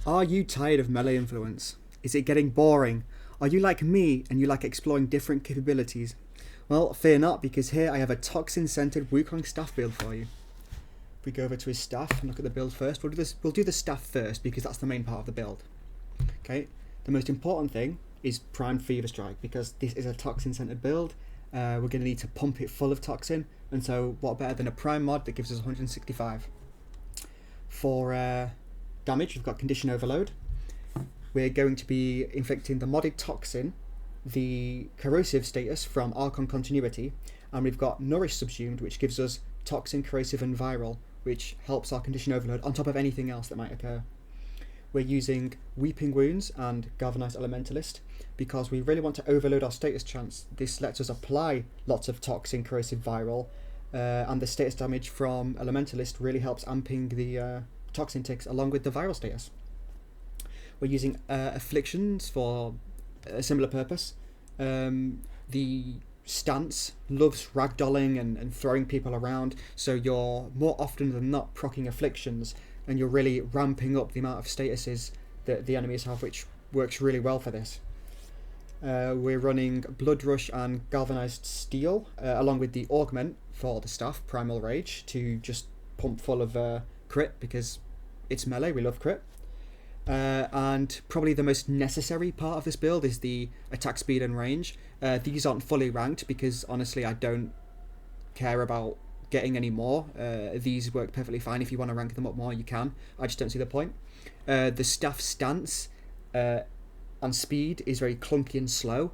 Are you tired of melee influence? Is it getting boring? Are you like me and you like exploring different capabilities? Well, fear not, because here I have a toxin-scented Wukong staff build for you. If we go over to his staff and look at the build first, we'll do the staff first because that's the main part of the build. Okay, the most important thing is primed Fever Strike because this is a toxin-scented build. We're going to need to pump it full of toxin, and so what better than a prime mod that gives us 165. For damage, we've got Condition Overload. We're going to be inflicting the modded Toxin, the Corrosive status from Archon Continuity, and we've got Nourish Subsumed, which gives us Toxin, Corrosive and Viral, which helps our Condition Overload on top of anything else that might occur. We're using Weeping Wounds and Galvanized Elementalist because we really want to overload our status chance. This lets us apply lots of Toxin, Corrosive, Viral, and the status damage from Elementalist really helps amping the Toxin ticks along with the Viral status. We're using Afflictions for a similar purpose. The stance loves ragdolling and throwing people around, so you're more often than not proccing Afflictions, and you're really ramping up the amount of statuses that the enemies have, which works really well for this. We're running Blood Rush and Galvanized Steel, along with the Augment for the staff, Primal Rage, to just pump full of crit, because it's melee, we love crit. And probably the most necessary part of this build is the attack speed and range. These aren't fully ranked because honestly I don't care about getting any more. These work perfectly fine. If you want to rank them up more you can. I just don't see the point. The staff stance and speed is very clunky and slow,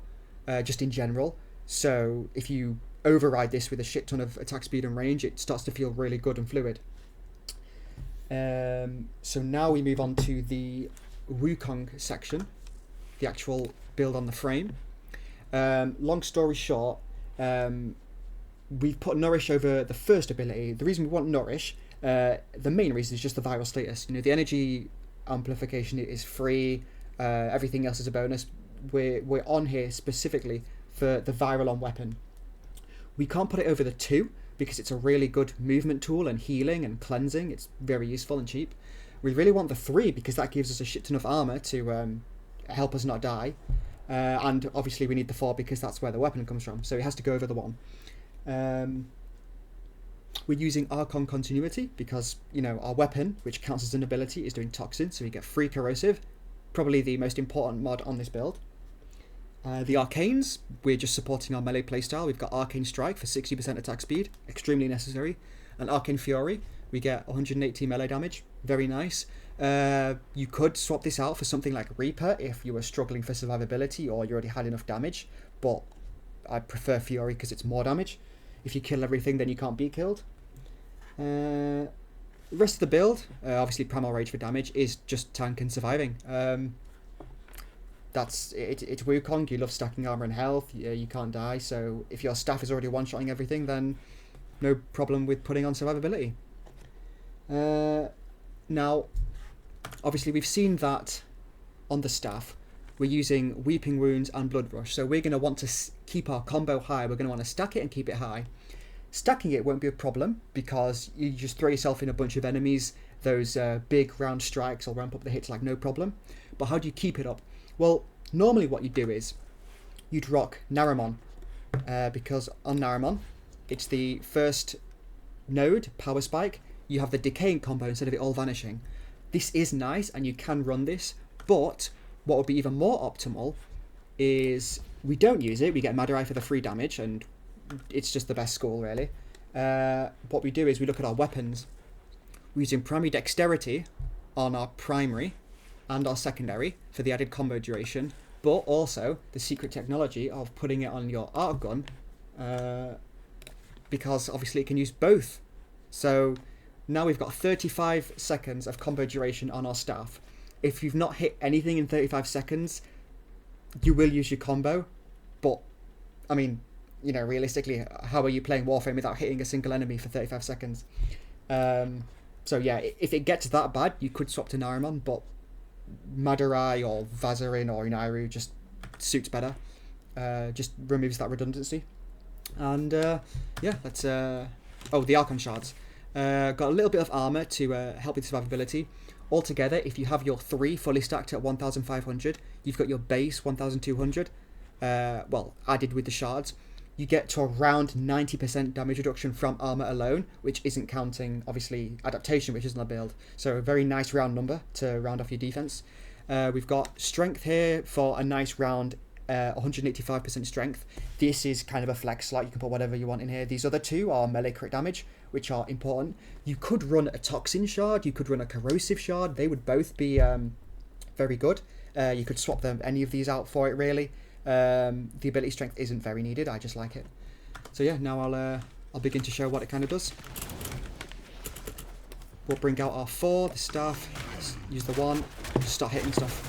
just in general. So if you override this with a shit ton of attack speed and range, it starts to feel really good and fluid. So now we move on to the Wukong section, the actual build on the frame. Long story short, we've put Nourish over the first ability. The reason we want Nourish, the main reason is just the viral status. You know, the energy amplification is free, everything else is a bonus. We're on here specifically for the viral on weapon. We can't put it over the 2 because it's a really good movement tool and healing and cleansing. It's very useful and cheap. We really want the 3 because that gives us a shit ton of armor to help us not die. And obviously we need the 4 because that's where the weapon comes from. So it has to go over the 1. We're using Archon Continuity because, you know, our weapon, which counts as an ability, is doing Toxin. So we get free Corrosive. Probably the most important mod on this build. The Arcanes, we're just supporting our melee playstyle. We've got Arcane Strike for 60% attack speed, extremely necessary. And Arcane Fury, we get 180 melee damage, very nice. You could swap this out for something like Reaper if you were struggling for survivability or you already had enough damage, but I prefer Fury because it's more damage. If you kill everything, then you can't be killed. The rest of the build, obviously Primal Rage for damage, is just tank and surviving. That's it. It's Wukong. You love stacking armor and health. You can't die. So if your staff is already one-shotting everything, then no problem with putting on survivability. Now, obviously, we've seen that on the staff. We're using Weeping Wounds and Blood Rush. So we're going to want to keep our combo high. We're going to want to stack it and keep it high. Stacking it won't be a problem because you just throw yourself in a bunch of enemies. Those big round strikes will ramp up the hits like no problem. But how do you keep it up? Well, normally what you do is you'd rock Naramon because on Naramon it's the first node, Power Spike. You have the decaying combo instead of it all vanishing. This is nice and you can run this, but what would be even more optimal is we don't use it. We get Mad Eye for the free damage and it's just the best score really. What we do is we look at our weapons. We're using primary dexterity on our primary and our secondary for the added combo duration, but also the secret technology of putting it on your arc gun because obviously it can use both. So now we've got 35 seconds of combo duration on our staff. If you've not hit anything in 35 seconds, you will use your combo, but I mean, you know, realistically, how are you playing Warframe without hitting a single enemy for 35 seconds? So yeah, if it gets that bad, you could swap to Naramon, but Madurai or Vazarin or Inairu just suits better. Just removes that redundancy. And yeah, let's... oh, the Archon Shards. Got a little bit of armor to help with survivability. Altogether, if you have your 3 fully stacked at 1,500, you've got your base 1,200. Well, added with the shards, you get to around 90% damage reduction from armor alone, which isn't counting, obviously, adaptation, which isn't a build. So a very nice round number to round off your defense. We've got strength here for a nice round 185% strength. This is kind of a flex slot. You can put whatever you want in here. These other two are melee crit damage, which are important. You could run a Toxin shard. You could run a Corrosive shard. They would both be very good. You could swap any of these out for it, really. The ability strength isn't very needed. I just like it. So yeah, now I'll begin to show what it kind of does. We'll bring out our 4, the staff, use the 1, just start hitting stuff.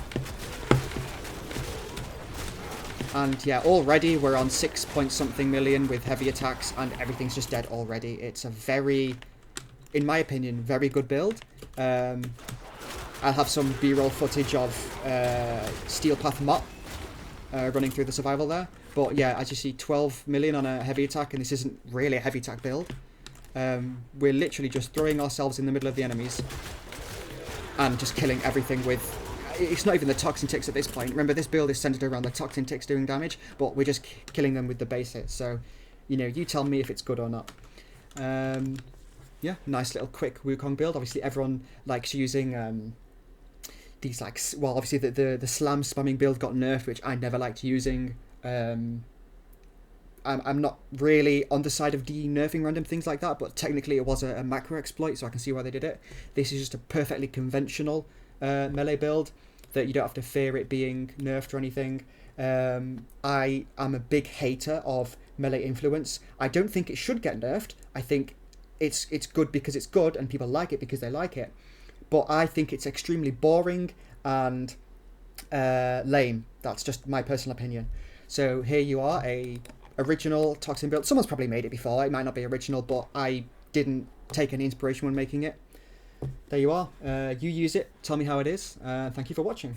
And yeah, already we're on 6 point something million with heavy attacks, and everything's just dead already. It's a very, in my opinion, very good build. I'll have some B-roll footage of Steel Path Mop running through the survival there. But yeah, as you see, 12 million on a heavy attack, and this isn't really a heavy attack build. We're literally just throwing ourselves in the middle of the enemies and just killing everything with... It's not even the Toxin ticks at this point. Remember, this build is centered around the Toxin ticks doing damage, but we're just killing them with the base hits. So, you know, you tell me if it's good or not. Yeah, nice little quick Wukong build. Obviously, everyone likes using these, like... Well, obviously, the slam spamming build got nerfed, which I never liked using. I'm not really on the side of de-nerfing random things like that, but technically it was a macro exploit, so I can see why they did it. This is just a perfectly conventional melee build that you don't have to fear it being nerfed or anything. I am a big hater of melee influence. I don't think it should get nerfed. I think it's good because it's good and people like it because they like it. But I think it's extremely boring and lame. That's just my personal opinion. So here you are, a original Toxin build. Someone's probably made it before. It might not be original, but I didn't take any inspiration when making it. There you are. You use it. Tell me how it is. Thank you for watching.